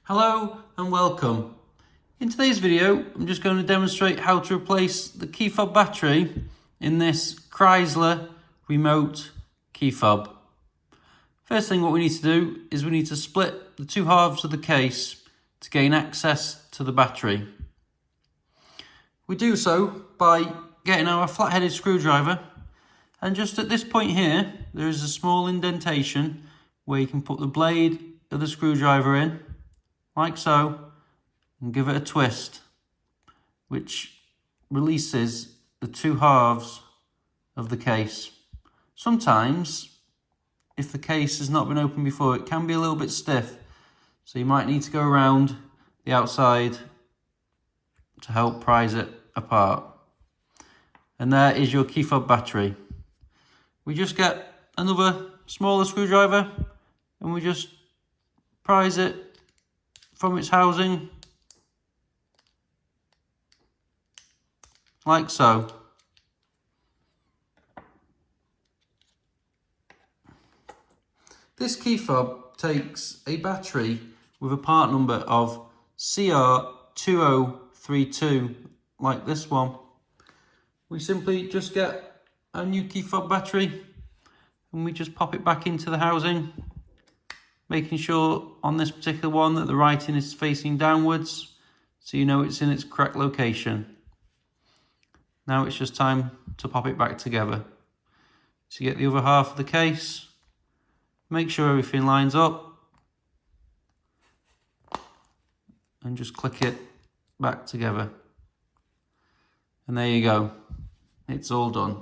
Hello and welcome. In today's video, I'm just going to demonstrate how to replace the key fob battery in this Chrysler remote key fob. First thing what we need to do is we need to split the two halves of the case to gain access to the battery. We do so by getting our flat-headed screwdriver, and just at this point here, there is a small indentation where you can put the blade of the screwdriver in, like so, and give it a twist, which releases the two halves of the case. Sometimes, if the case has not been opened before, it can be a little bit stiff, so you might need to go around the outside to help prise it apart. And there is your key fob battery. We just get another smaller screwdriver and we just prise it from its housing, like so. This key fob takes a battery with a part number of CR2032, like this one. We simply just get a new key fob battery and we just pop it back into the housing, making sure on this particular one that the writing is facing downwards, so you know it's in its correct location. Now it's just time to pop it back together. So you get the other half of the case, make sure everything lines up, and just click it back together. And there you go, it's all done.